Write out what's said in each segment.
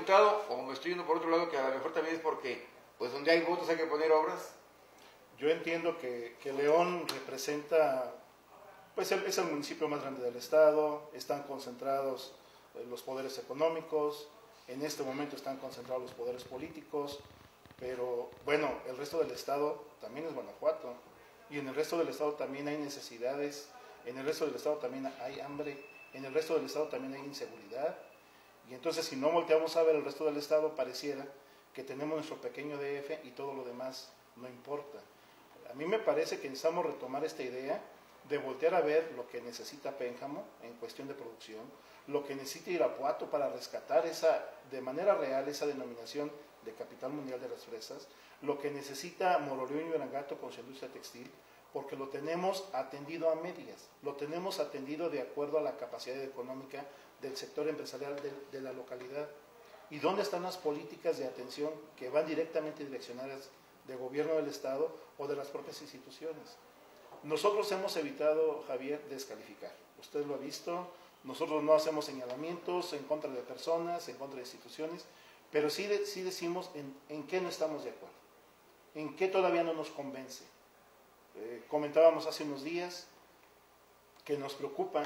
diputado, o me estoy yendo por otro lado, que a lo mejor también es porque, pues donde hay votos hay que poner obras? Yo entiendo que León representa, pues es el municipio más grande del estado, están concentrados los poderes económicos, en este momento están concentrados los poderes políticos, pero bueno, el resto del estado también es Guanajuato, y en el resto del estado también hay necesidades, en el resto del estado también hay hambre, en el resto del estado también hay inseguridad, y entonces si no volteamos a ver el resto del estado, pareciera que tenemos nuestro pequeño DF y todo lo demás no importa. A mí me parece que necesitamos retomar esta idea de voltear a ver lo que necesita Pénjamo en cuestión de producción, lo que necesita Irapuato para rescatar de manera real esa denominación de capital mundial de las fresas, lo que necesita Moroleón y Uriangato con su industria textil, porque lo tenemos atendido a medias, lo tenemos atendido de acuerdo a la capacidad económica del sector empresarial de la localidad. ¿Y dónde están las políticas de atención que van directamente direccionadas de gobierno del Estado o de las propias instituciones? Nosotros hemos evitado, Javier, descalificar. Usted lo ha visto, nosotros no hacemos señalamientos en contra de personas, en contra de instituciones, pero sí decimos en qué no estamos de acuerdo, en qué todavía no nos convence. Comentábamos hace unos días que nos preocupa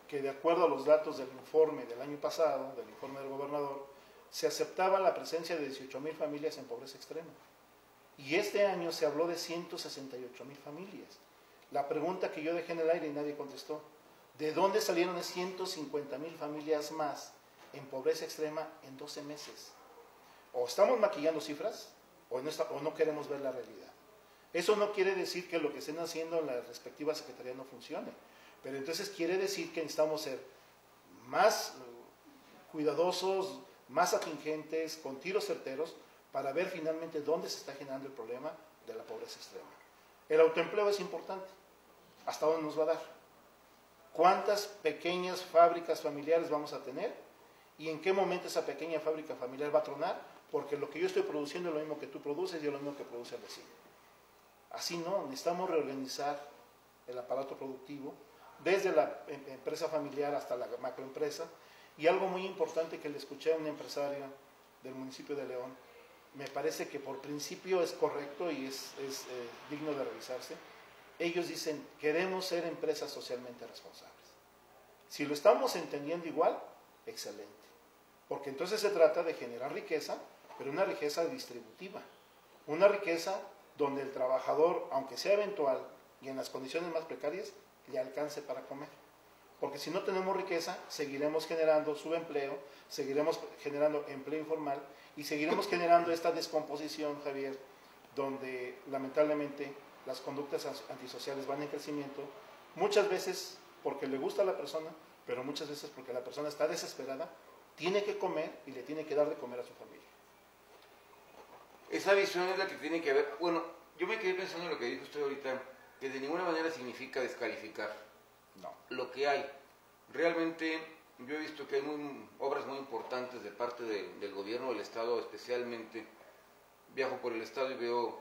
que de acuerdo a los datos del informe del año pasado, del informe del gobernador, se aceptaba la presencia de 18,000 familias en pobreza extrema. Y este año se habló de 168,000 familias. La pregunta que yo dejé en el aire y nadie contestó, ¿de dónde salieron 150,000 familias más en pobreza extrema en 12 meses? O estamos maquillando cifras o no queremos ver la realidad. Eso no quiere decir que lo que estén haciendo en la respectiva secretaría no funcione, pero entonces quiere decir que necesitamos ser más cuidadosos, más atingentes, con tiros certeros, para ver finalmente dónde se está generando el problema de la pobreza extrema. El autoempleo es importante. ¿Hasta dónde nos va a dar? ¿Cuántas pequeñas fábricas familiares vamos a tener? ¿Y en qué momento esa pequeña fábrica familiar va a tronar? Porque lo que yo estoy produciendo es lo mismo que tú produces y es lo mismo que produce el vecino. Así no, necesitamos reorganizar el aparato productivo, desde la empresa familiar hasta la macroempresa. Y algo muy importante que le escuché a un empresario del municipio de León, me parece que por principio es correcto y es digno de revisarse. Ellos dicen, queremos ser empresas socialmente responsables. Si lo estamos entendiendo igual, excelente. Porque entonces se trata de generar riqueza, pero una riqueza distributiva. Una riqueza donde el trabajador, aunque sea eventual y en las condiciones más precarias, le alcance para comer. Porque si no tenemos riqueza, seguiremos generando subempleo, seguiremos generando empleo informal y seguiremos generando esta descomposición, Javier, donde lamentablemente las conductas antisociales van en crecimiento, muchas veces porque le gusta a la persona, pero muchas veces porque la persona está desesperada, tiene que comer y le tiene que dar de comer a su familia. Esa visión es la que tiene que ver. Bueno, yo me quedé pensando en lo que dijo usted ahorita, que de ninguna manera significa descalificar. No. Lo que hay. Realmente yo he visto que hay obras muy importantes de parte del gobierno del estado, especialmente viajo por el estado y veo,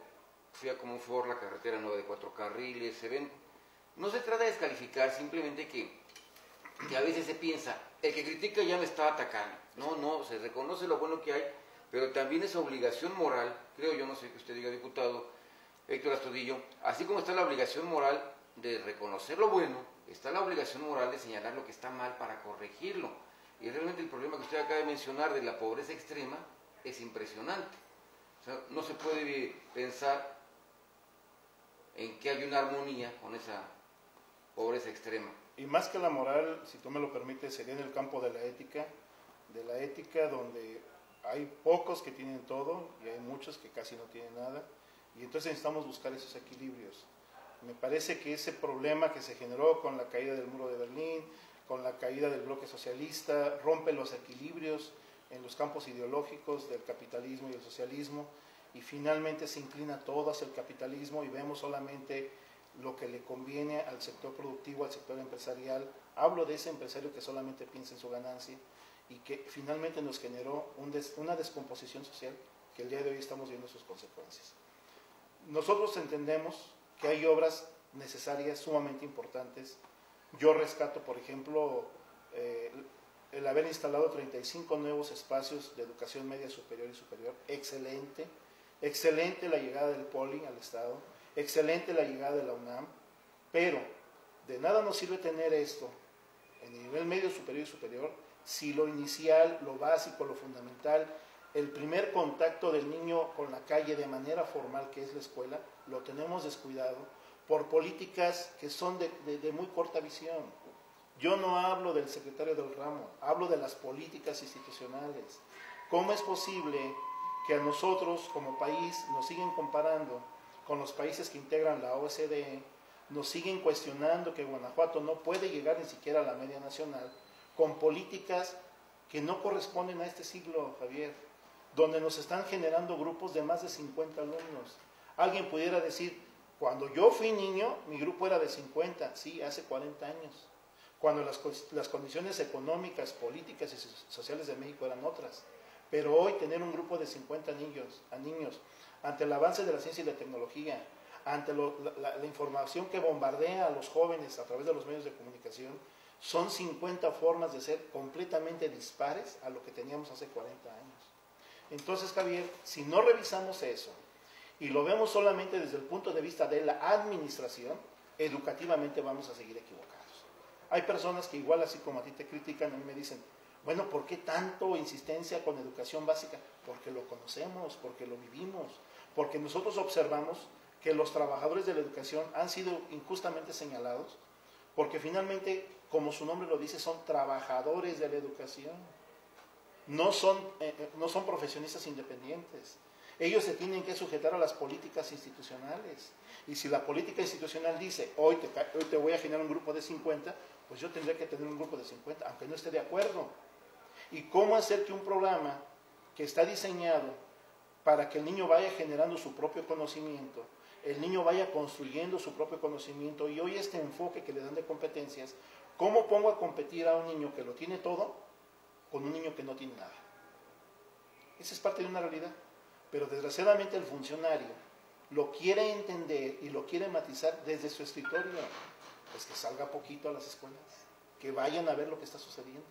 fui a Comonfort, la carretera nueva de 4 carriles, se ven. No se trata de descalificar, simplemente que a veces se piensa, el que critica ya me está atacando. No, se reconoce lo bueno que hay, pero también es obligación moral, creo yo, no sé que usted diga, diputado Héctor Astudillo, así como está la obligación moral de reconocer lo bueno, está la obligación moral de señalar lo que está mal para corregirlo. Y realmente el problema que usted acaba de mencionar de la pobreza extrema es impresionante. O sea, no se puede pensar en que hay una armonía con esa pobreza extrema. Y más que la moral, si tú me lo permites, sería en el campo de la ética donde hay pocos que tienen todo y hay muchos que casi no tienen nada. Y entonces necesitamos buscar esos equilibrios. Me parece que ese problema que se generó con la caída del muro de Berlín, con la caída del bloque socialista, rompe los equilibrios en los campos ideológicos del capitalismo y el socialismo, y finalmente se inclina todo hacia el capitalismo y vemos solamente lo que le conviene al sector productivo, al sector empresarial. Hablo de ese empresario que solamente piensa en su ganancia y que finalmente nos generó una descomposición social que el día de hoy estamos viendo sus consecuencias. Nosotros entendemos que hay obras necesarias sumamente importantes. Yo rescato, por ejemplo, el haber instalado 35 nuevos espacios de educación media superior y superior, excelente, excelente la llegada del POLI al Estado, excelente la llegada de la UNAM, pero de nada nos sirve tener esto en el nivel medio superior y superior si lo inicial, lo básico, lo fundamental, el primer contacto del niño con la calle de manera formal, que es la escuela, lo tenemos descuidado por políticas que son de muy corta visión. Yo no hablo del secretario del ramo, hablo de las políticas institucionales. ¿Cómo es posible que a nosotros como país nos siguen comparando con los países que integran la OCDE, nos siguen cuestionando que Guanajuato no puede llegar ni siquiera a la media nacional, con políticas que no corresponden a este siglo, Javier, donde nos están generando grupos de más de 50 alumnos? Alguien pudiera decir, cuando yo fui niño, mi grupo era de 50, sí, hace 40 años, cuando las condiciones económicas, políticas y sociales de México eran otras. Pero hoy tener un grupo de 50 niños, ante el avance de la ciencia y la tecnología, ante la información que bombardea a los jóvenes a través de los medios de comunicación, son 50 formas de ser completamente dispares a lo que teníamos hace 40 años. Entonces, Javier, si no revisamos eso y lo vemos solamente desde el punto de vista de la administración, educativamente vamos a seguir equivocados. Hay personas que igual así como a ti te critican, a mí me dicen, bueno, ¿por qué tanto insistencia con educación básica? Porque lo conocemos, porque lo vivimos, porque nosotros observamos que los trabajadores de la educación han sido injustamente señalados, porque finalmente, como su nombre lo dice, son trabajadores de la educación, no son profesionistas independientes. Ellos se tienen que sujetar a las políticas institucionales. Y si la política institucional dice, hoy te voy a generar un grupo de 50, pues yo tendré que tener un grupo de 50, aunque no esté de acuerdo. ¿Y cómo hacer que un programa que está diseñado para que el niño vaya generando su propio conocimiento, el niño vaya construyendo su propio conocimiento, y hoy este enfoque que le dan de competencias, ¿cómo pongo a competir a un niño que lo tiene todo con un niño que no tiene nada? Esa es parte de una realidad. Pero desgraciadamente el funcionario lo quiere entender y lo quiere matizar desde su escritorio. Pues que salga poquito a las escuelas, que vayan a ver lo que está sucediendo.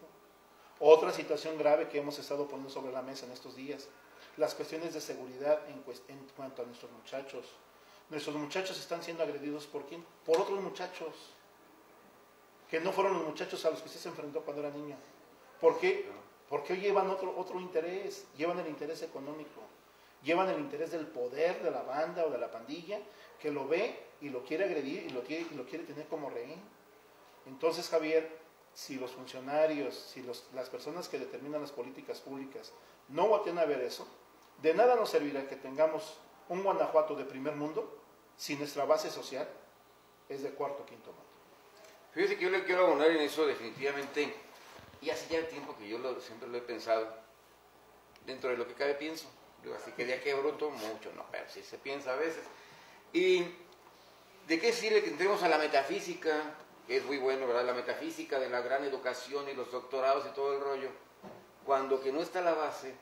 Otra situación grave que hemos estado poniendo sobre la mesa en estos días, las cuestiones de seguridad en cuanto a nuestros muchachos. Nuestros muchachos están siendo agredidos ¿por quién? Por otros muchachos, que no fueron los muchachos a los que usted se enfrentó cuando era niño. ¿Por qué? Porque hoy llevan otro interés, llevan el interés económico, llevan el interés del poder de la banda o de la pandilla, que lo ve y lo quiere agredir y lo quiere tener como rehén. Entonces, Javier, si los funcionarios, si las personas que determinan las políticas públicas no voltean a ver eso, de nada nos servirá que tengamos un Guanajuato de primer mundo si nuestra base social es de cuarto o quinto mundo. Fíjese que yo le quiero abonar en eso definitivamente, y hace ya tiempo que yo siempre lo he pensado, dentro de lo que cabe pienso. Así que de aquí a bruto, mucho no, pero sí se piensa a veces. ¿Y de qué sirve que entremos a la metafísica? Que es muy bueno, ¿verdad? La metafísica de la gran educación y los doctorados y todo el rollo, cuando que no está la base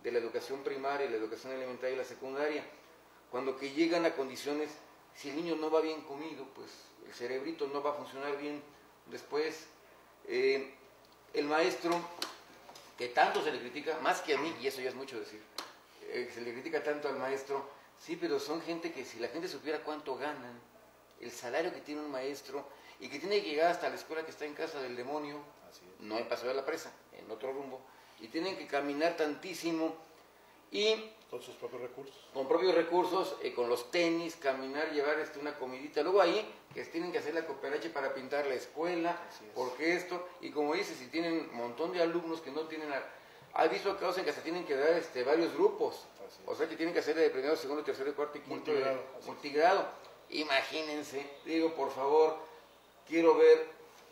de la educación primaria, la educación elementaria y la secundaria, cuando que llegan a condiciones, si el niño no va bien comido, pues el cerebrito no va a funcionar bien después. El maestro, que tanto se le critica, más que a mí, y eso ya es mucho decir, se le critica tanto al maestro, sí, pero son gente que si la gente supiera cuánto ganan, el salario que tiene un maestro, y que tiene que llegar hasta la escuela que está en casa del demonio, no en Paseo de la Presa, en otro rumbo, y tienen que caminar tantísimo, y con sus propios recursos. Con propios recursos, con los tenis, caminar, llevar una comidita. Luego ahí, que tienen que hacer la cooperache para pintar la escuela, porque esto, y como dice, si tienen un montón de alumnos que no tienen... Hay visto casos en que se tienen que dar varios grupos, o sea que tienen que hacer de primero, segundo, tercero, cuarto y quinto multigrado. Imagínense, digo, por favor, quiero ver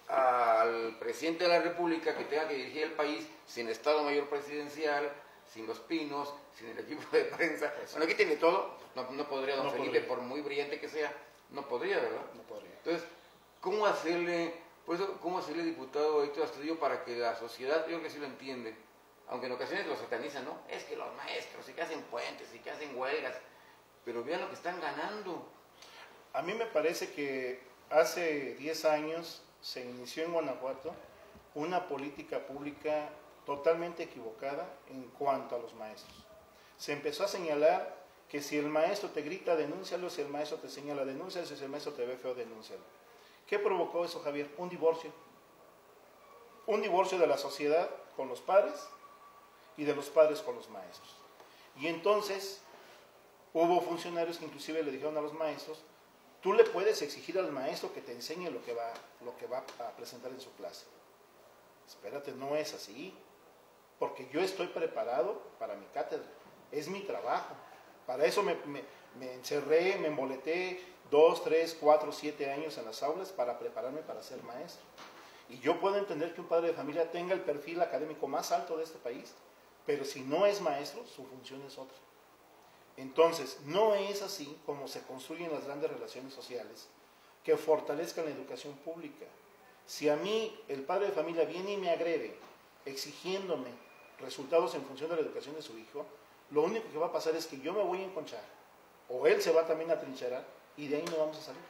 al presidente de la República que tenga que dirigir el país sin Estado Mayor Presidencial, sin los pinos, sin el equipo de prensa. Bueno, aquí tiene todo, no podría don Felipe, por muy brillante que sea, no podría, ¿verdad? No podría. Entonces, ¿cómo hacerle diputado Héctor Astudillo para que la sociedad, yo creo que sí lo entiende, aunque en ocasiones lo satanizan, ¿no? Es que los maestros, y que hacen puentes, y que hacen huelgas, pero vean lo que están ganando. A mí me parece que hace 10 años se inició en Guanajuato una política pública totalmente equivocada en cuanto a los maestros. Se empezó a señalar que si el maestro te grita, denúncialo, si el maestro te señala, denúncialo, si el maestro te ve feo, denúncialo. ¿Qué provocó eso, Javier? Un divorcio. Un divorcio de la sociedad con los padres y de los padres con los maestros. Y entonces hubo funcionarios que inclusive le dijeron a los maestros, tú le puedes exigir al maestro que te enseñe lo que va a presentar en su clase. Espérate, no es así, porque yo estoy preparado para mi cátedra, es mi trabajo. Para eso me encerré, me emboleté 2, 3, 4, 7 años en las aulas para prepararme para ser maestro. Y yo puedo entender que un padre de familia tenga el perfil académico más alto de este país, pero si no es maestro, su función es otra. Entonces, no es así como se construyen las grandes relaciones sociales que fortalezcan la educación pública. Si a mí el padre de familia viene y me agrede exigiéndome resultados en función de la educación de su hijo, lo único que va a pasar es que yo me voy a enconchar, o él se va también a trincherar, y de ahí no vamos a salir.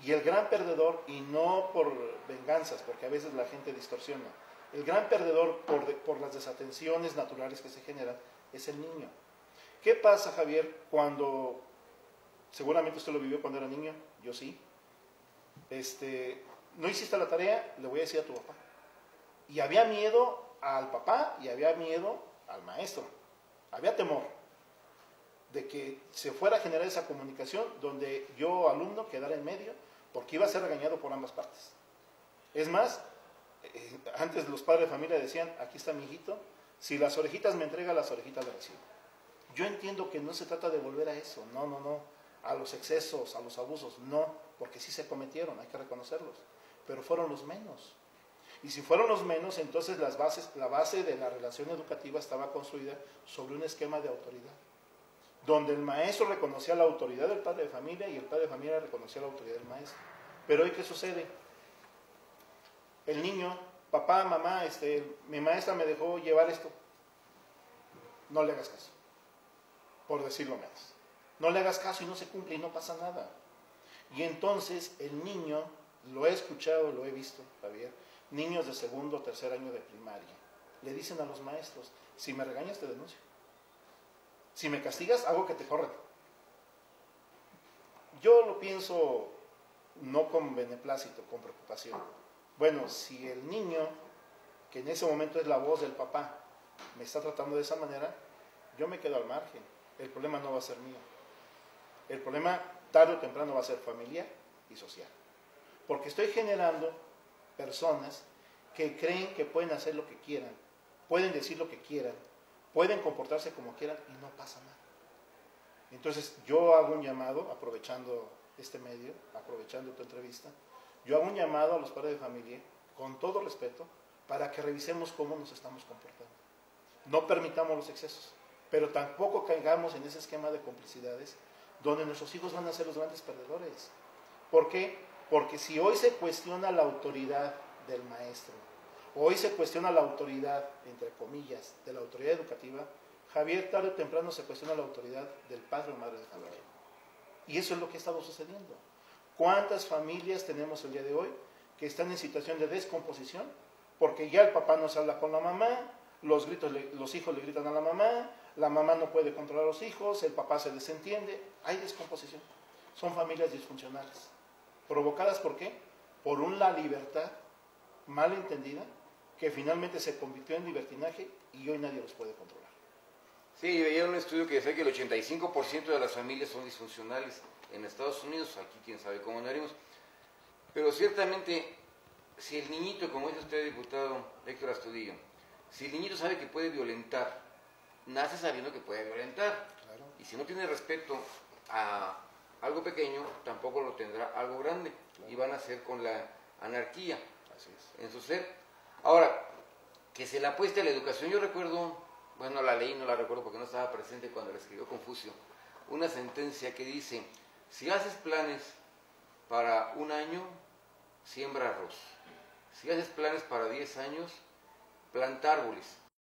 Y el gran perdedor, y no por venganzas, porque a veces la gente distorsiona, el gran perdedor por las desatenciones naturales que se generan es el niño. ¿Qué pasa, Javier, cuando, seguramente usted lo vivió cuando era niño, yo sí, no hiciste la tarea, le voy a decir a tu papá. Y había miedo al papá y había miedo al maestro. Había temor de que se fuera a generar esa comunicación donde yo, alumno, quedara en medio, porque iba a ser regañado por ambas partes. Es más, antes los padres de familia decían, aquí está mi hijito, si las orejitas me entrega, las orejitas le recibo. Yo entiendo que no se trata de volver a eso, no, a los excesos, a los abusos, no, porque sí se cometieron, hay que reconocerlos, pero fueron los menos. Y si fueron los menos, entonces la base de la relación educativa estaba construida sobre un esquema de autoridad, donde el maestro reconocía la autoridad del padre de familia y el padre de familia reconocía la autoridad del maestro. Pero hoy, ¿qué sucede? El niño, papá, mamá, mi maestra me dejó llevar esto. No le hagas caso, por decirlo menos. No le hagas caso y no se cumple y no pasa nada. Y entonces el niño, lo he escuchado, lo he visto, Javier, niños de segundo o tercer año de primaria, le dicen a los maestros, si me regañas te denuncio. Si me castigas, hago que te corran. Yo lo pienso no con beneplácito, con preocupación. Bueno, si el niño, que en ese momento es la voz del papá, me está tratando de esa manera, yo me quedo al margen. El problema no va a ser mío. El problema, tarde o temprano, va a ser familiar y social. Porque estoy generando personas que creen que pueden hacer lo que quieran, pueden decir lo que quieran, pueden comportarse como quieran y no pasa nada. Entonces yo hago un llamado, aprovechando este medio, aprovechando tu entrevista, yo hago un llamado a los padres de familia, con todo respeto, para que revisemos cómo nos estamos comportando. No permitamos los excesos, pero tampoco caigamos en ese esquema de complicidades donde nuestros hijos van a ser los grandes perdedores. ¿Por qué? Porque si hoy se cuestiona la autoridad del maestro, hoy se cuestiona la autoridad, entre comillas, de la autoridad educativa, Javier, tarde o temprano se cuestiona la autoridad del padre o madre de familia. Y eso es lo que ha estado sucediendo. ¿Cuántas familias tenemos el día de hoy que están en situación de descomposición? Porque ya el papá no se habla con la mamá, los hijos le gritan a la mamá no puede controlar a los hijos, el papá se desentiende, hay descomposición. Son familias disfuncionales. ¿Provocadas por qué? Por una libertad mal entendida que finalmente se convirtió en libertinaje y hoy nadie los puede controlar. Sí, veía un estudio que decía que el 85% de las familias son disfuncionales en Estados Unidos, aquí quién sabe cómo andaremos, pero ciertamente si el niñito, como dice usted, diputado Héctor Astudillo, si el niñito sabe que puede violentar, nace sabiendo que puede violentar, claro. Y si no tiene respeto a algo pequeño, tampoco lo tendrá algo grande, claro. Y van a hacer con la anarquía. Así es. En su ser. Ahora, que se le apueste a la educación, yo recuerdo, bueno, la ley no la recuerdo porque no estaba presente cuando la escribió Confucio, una sentencia que dice, si haces planes para un año, siembra arroz. Si haces planes para 10 años, planta árboles.